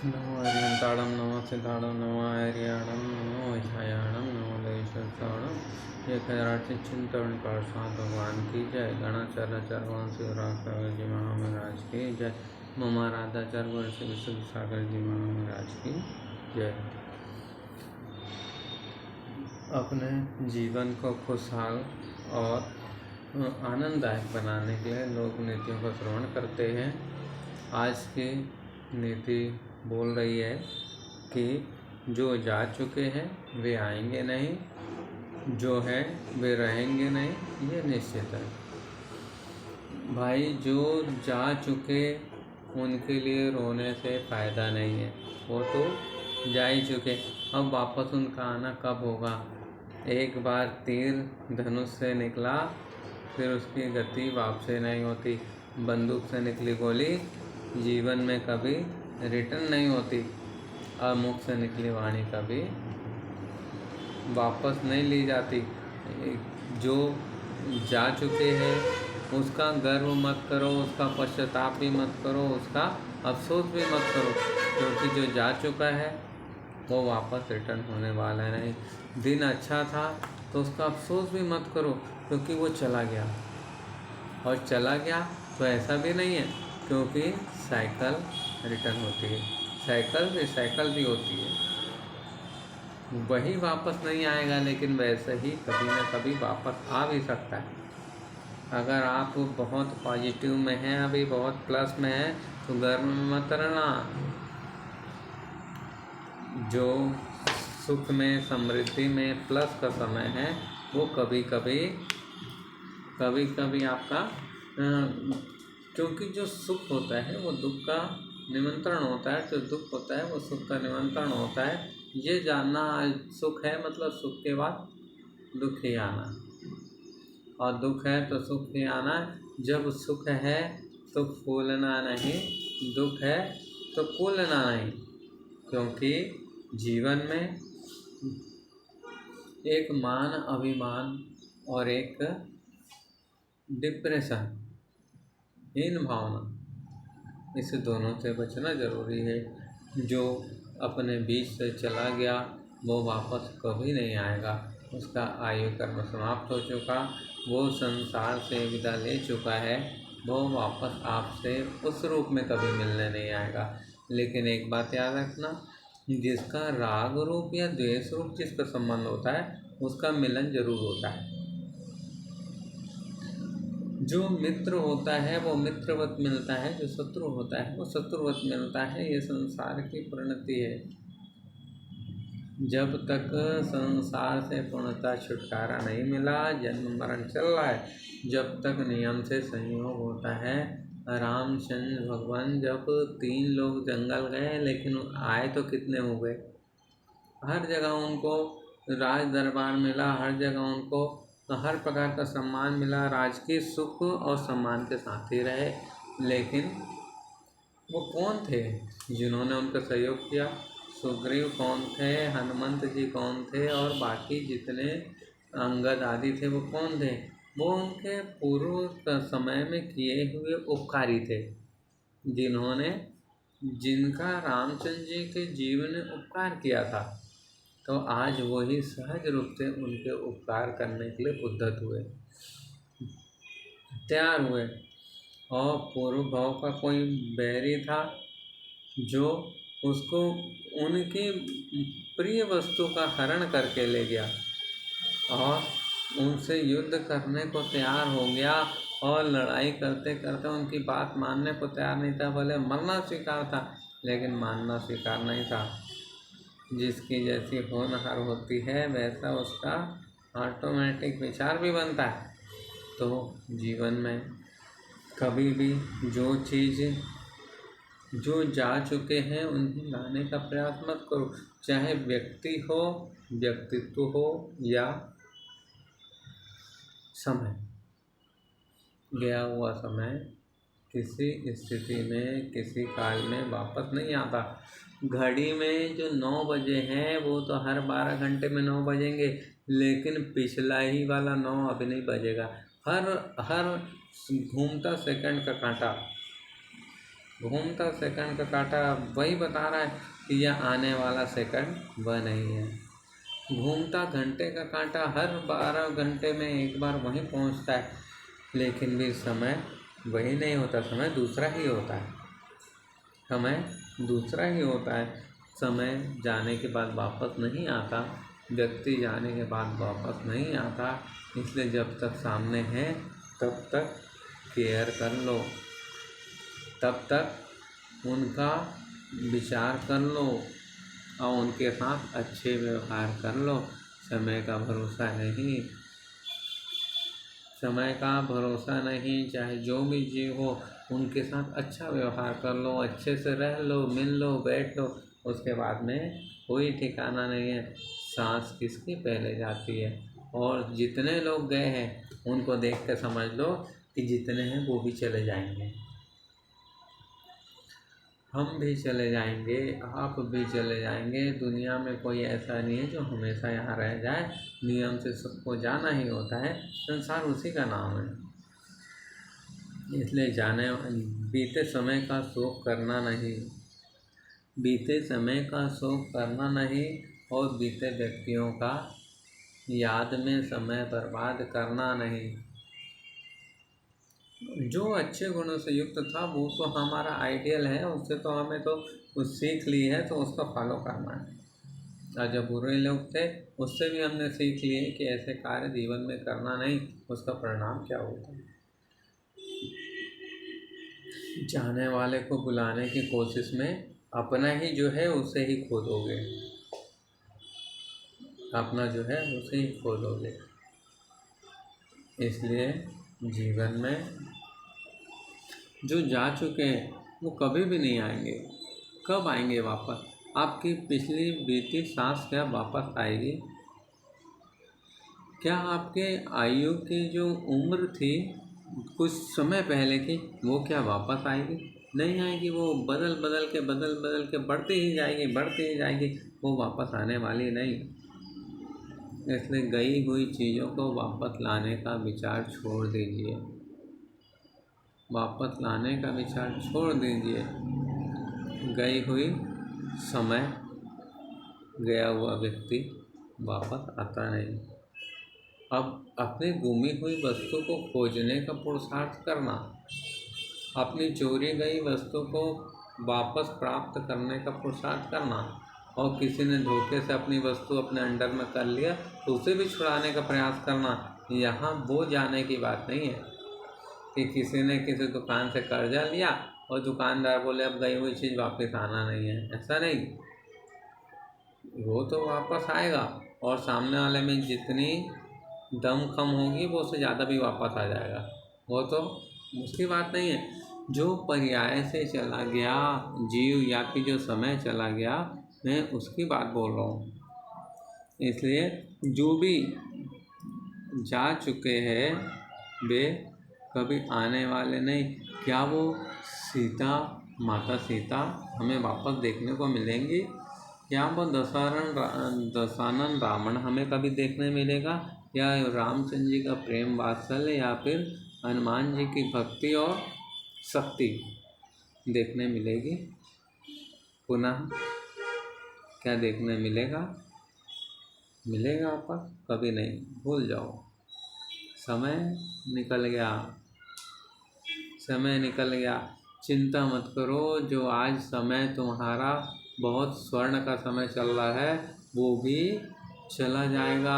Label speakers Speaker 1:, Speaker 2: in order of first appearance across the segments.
Speaker 1: नमो हरिहंताणं नमो सिद्धाणं नमो हरियाणं नमो ह्यायाणं नमो देशस्थाणं चिंतन प्रसाद भगवान की जय। गणाचार्य शिवराज जी महाराज की जय। ममा राधाचार्य वर्ष विशुद्ध सागर जी महाराज की जय। अपने जीवन को खुशहाल और आनंददायक बनाने के लिए लोक नीतियों का श्रवण करते हैं। आज की नीति बोल रही है कि जो जा चुके हैं वे आएंगे नहीं, जो है वे रहेंगे नहीं, ये निश्चित है। भाई, जो जा चुके उनके लिए रोने से फ़ायदा नहीं है, वो तो जा ही चुके। अब वापस उनका आना कब होगा? एक बार तीर धनुष से निकला, फिर उसकी गति वापसी नहीं होती। बंदूक से निकली गोली जीवन में कभी रिटर्न नहीं होती, और मुख से निकली वाणी कभी वापस नहीं ली जाती। जो जा चुके हैं उसका गर्व मत करो, उसका पश्चाताप भी मत करो, उसका अफसोस भी मत करो, क्योंकि जो जा चुका है वो वापस रिटर्न होने वाला नहीं। दिन अच्छा था तो उसका अफसोस भी मत करो, क्योंकि वो चला गया, और चला गया तो ऐसा भी नहीं है, क्योंकि साइकिल रिटर्न होती है, साइकिल रिसाइकल भी होती है। वही वापस नहीं आएगा, लेकिन वैसे ही कभी ना कभी वापस आ भी सकता है। अगर आप बहुत पॉजिटिव में हैं, अभी बहुत प्लस में हैं, तो गर्व में मत रहना। जो सुख में, समृद्धि में प्लस का समय है, वो कभी कभी आपका क्योंकि जो सुख होता है वो दुख का निमंत्रण होता है, जो दुख होता है वो सुख का निमंत्रण होता है। ये जानना सुख है मतलब सुख के बाद दुख ही आना, और दुख है तो सुख ही आना। जब सुख है तो फूलना नहीं, दुख है तो फूलना नहीं, क्योंकि जीवन में एक मान अभिमान और एक डिप्रेशन, हीन भावना, इस दोनों से बचना जरूरी है। जो अपने बीच से चला गया वो वापस कभी नहीं आएगा। उसका आयु कर्म समाप्त हो चुका, वो संसार से विदा ले चुका है, वो वापस आपसे उस रूप में कभी मिलने नहीं आएगा। लेकिन एक बात याद रखना, जिसका राग रूप या द्वेष रूप जिसका संबंध होता है उसका मिलन जरूर होता है। जो मित्र होता है वो मित्रवत मिलता है, जो शत्रु होता है वो शत्रुवत मिलता है। ये संसार की परिणति है। जब तक संसार से पूर्णतः छुटकारा नहीं मिला, जन्म मरण चल रहा है, जब तक नियम से संयोग होता है। रामचंद्र भगवान जब 3 लोग जंगल गए, लेकिन आए तो कितने हो गए? हर जगह उनको राज दरबार मिला, हर जगह उनको हर प्रकार का सम्मान मिला, राजकीय सुख और सम्मान के साथ ही रहे। लेकिन वो कौन थे जिन्होंने उनका सहयोग किया? सुग्रीव कौन थे, हनुमंत जी कौन थे, और बाकी जितने अंगद आदि थे वो कौन थे? वो उनके पूर्व समय में किए हुए उपकारी थे, जिनका रामचंद्र जी के जीवन ने उपकार किया था। तो आज वही सहज रूप से उनके उपकार करने के लिए उद्यत हुए, तैयार हुए। और पूर्व भाव का कोई बैरी था जो उसको उनकी प्रिय वस्तु का हरण करके ले गया और उनसे युद्ध करने को तैयार हो गया, और लड़ाई करते करते उनकी बात मानने को तैयार नहीं था। भले मरना स्वीकार था, लेकिन मानना स्वीकार नहीं था। जिसकी जैसी होनहार होती है वैसा उसका ऑटोमेटिक विचार भी बनता है। तो जीवन में कभी भी जो चीज़ जो जा चुके हैं उन्हें लाने का प्रयास मत करो, चाहे व्यक्ति हो, व्यक्तित्व हो या समय। गया हुआ समय किसी स्थिति में, किसी काल में वापस नहीं आता। घड़ी में जो 9 बजे हैं वो तो हर 12 घंटे में 9 बजेंगे, लेकिन पिछला ही वाला 9 अभी नहीं बजेगा। हर घूमता सेकंड का कांटा घूमता सेकंड का कांटा वही बता रहा है कि यह आने वाला सेकंड वह नहीं है। घूमता घंटे का कांटा हर 12 घंटे में एक बार वहीं पहुंचता है, लेकिन भी समय वही नहीं होता, समय दूसरा ही होता है। समय दूसरा ही होता है। समय जाने के बाद वापस नहीं आता, व्यक्ति जाने के बाद वापस नहीं आता। इसलिए जब तक सामने है तब तक केयर कर लो, तब तक उनका विचार कर लो और उनके साथ अच्छे व्यवहार कर लो। समय का भरोसा नहीं, समय का भरोसा नहीं। चाहे जो भी जीव हो उनके साथ अच्छा व्यवहार कर लो, अच्छे से रह लो, मिल लो, बैठ लो। उसके बाद में कोई ठिकाना नहीं है, सांस किसकी पहले जाती है। और जितने लोग गए हैं उनको देख कर समझ लो कि जितने हैं वो भी चले जाएंगे, हम भी चले जाएंगे, आप भी चले जाएंगे। दुनिया में कोई ऐसा नहीं है जो हमेशा यहाँ रह जाए। नियम से सबको जाना ही होता है, संसार उसी का नाम है। इसलिए बीते समय का शोक करना नहीं, बीते समय का शोक करना नहीं और बीते व्यक्तियों का याद में समय बर्बाद करना नहीं। जो अच्छे गुणों से युक्त था वो तो हमारा आइडियल है, उससे तो हमें तो कुछ सीख ली है, तो उसका फॉलो करना है। और जो बुरे लोग थे उससे भी हमने सीख लिए कि ऐसे कार्य जीवन में करना नहीं, उसका परिणाम क्या होता है। जाने वाले को बुलाने की कोशिश में अपना ही जो है उसे ही खो दोगे, अपना जो है उसे ही खो दोगे। इसलिए जीवन में जो जा चुके हैं वो कभी भी नहीं आएंगे। कब आएंगे वापस? आपकी पिछली बीती सांस क्या वापस आएगी? क्या आपके आयु की जो उम्र थी कुछ समय पहले की, वो क्या वापस आएगी? नहीं आएगी। वो बदल बदल के बढ़ती ही जाएगी, वो वापस आने वाली नहीं। इसलिए गई हुई चीज़ों को वापस लाने का विचार छोड़ दीजिए, वापस लाने का विचार छोड़ दीजिए। गई हुई समय, गया हुआ व्यक्ति वापस आता नहीं। अब अपनी गुमी हुई वस्तु को खोजने का पुरुषार्थ करना, अपनी चोरी गई वस्तु को वापस प्राप्त करने का पुरुषार्थ करना, और किसी ने धोखे से अपनी वस्तु अपने अंडर में कर लिया तो उसे भी छुड़ाने का प्रयास करना, यहाँ वो जाने की बात नहीं है कि किसी ने किसी दुकान से कर्जा लिया और दुकानदार बोले अब गई हुई चीज़ वापस आना नहीं है। ऐसा नहीं, वो तो वापस आएगा और सामने वाले में जितनी दम कम होगी वो उससे ज़्यादा भी वापस आ जाएगा। वो तो उसकी बात नहीं है। जो पर्याय से चला गया जीव या फिर जो समय चला गया, मैं उसकी बात बोल रहा हूँ। इसलिए जो भी जा चुके हैं वे कभी आने वाले नहीं। क्या वो माता सीता हमें वापस देखने को मिलेंगी? क्या वो दशानन रावण हमें कभी देखने मिलेगा? या रामचंद्र जी का प्रेम वात्सल्य या फिर हनुमान जी की भक्ति और शक्ति देखने मिलेगी? पुनः क्या देखने मिलेगा? मिलेगा वापस? कभी नहीं। भूल जाओ, समय निकल गया, समय निकल गया। चिंता मत करो, जो आज समय तुम्हारा बहुत स्वर्ण का समय चल रहा है वो भी चला जाएगा।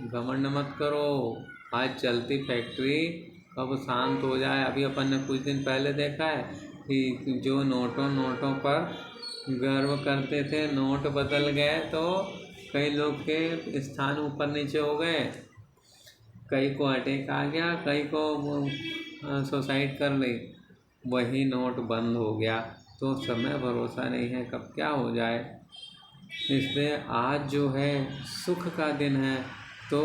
Speaker 1: घमंड मत करो। आज चलती फैक्ट्री कब शांत हो जाए। अभी अपन ने कुछ दिन पहले देखा है कि जो नोटों पर गर्व करते थे, नोट बदल गए तो कई लोग के स्थान ऊपर नीचे हो गए, कई को अटैक आ गया, कई को सुसाइड कर ली। वही नोट बंद हो गया। तो समय भरोसा नहीं है कब क्या हो जाए। इसलिए आज जो है सुख का दिन है तो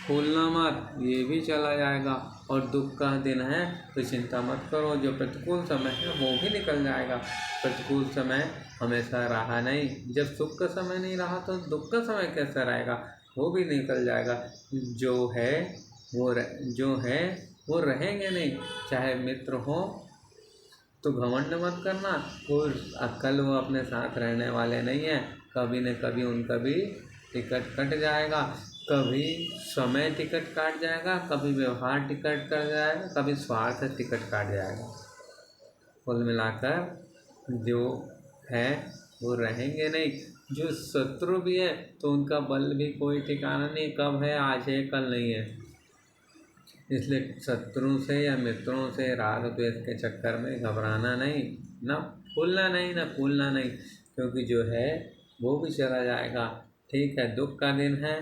Speaker 1: भूलना मत, ये भी चला जाएगा। और दुख का दिन है तो चिंता मत करो, जो प्रतिकूल समय है वो भी निकल जाएगा। प्रतिकूल समय हमेशा रहा नहीं। जब सुख का समय नहीं रहा तो दुख का समय कैसे रहेगा? वो भी निकल जाएगा। जो है वो रहेंगे नहीं, चाहे मित्र हो तो घमंड मत करना। और कल वो अपने साथ रहने वाले नहीं हैं, कभी न कभी उनका भी टिकट कट जाएगा, कभी समय टिकट काट जाएगा, कभी व्यवहार टिकट कट जाएगा, कभी स्वार्थ टिकट काट जाएगा। कुल मिलाकर जो है वो रहेंगे नहीं। जो शत्रु भी है तो उनका बल भी कोई ठिकाना नहीं, कब है, आज है, कल नहीं है। इसलिए शत्रु से या मित्रों से राग द्वेष के चक्कर में घबराना नहीं, न फूलना नहीं, न फूलना नहीं, क्योंकि जो है वो भी चला जाएगा। ठीक है, दुख का दिन है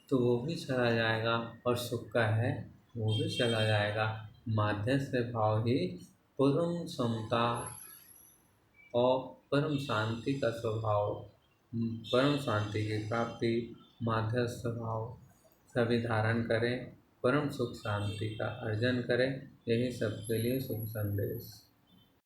Speaker 1: तो वो भी चला जाएगा, और सुख का है वो भी चला जाएगा। माध्यस्थ भाव ही परम समता और परम शांति का स्वभाव, परम शांति की प्राप्ति माध्यस्थ भाव सभी धारण करें, परम सुख शांति का अर्जन करें। यही सबके लिए शुभ संदेश।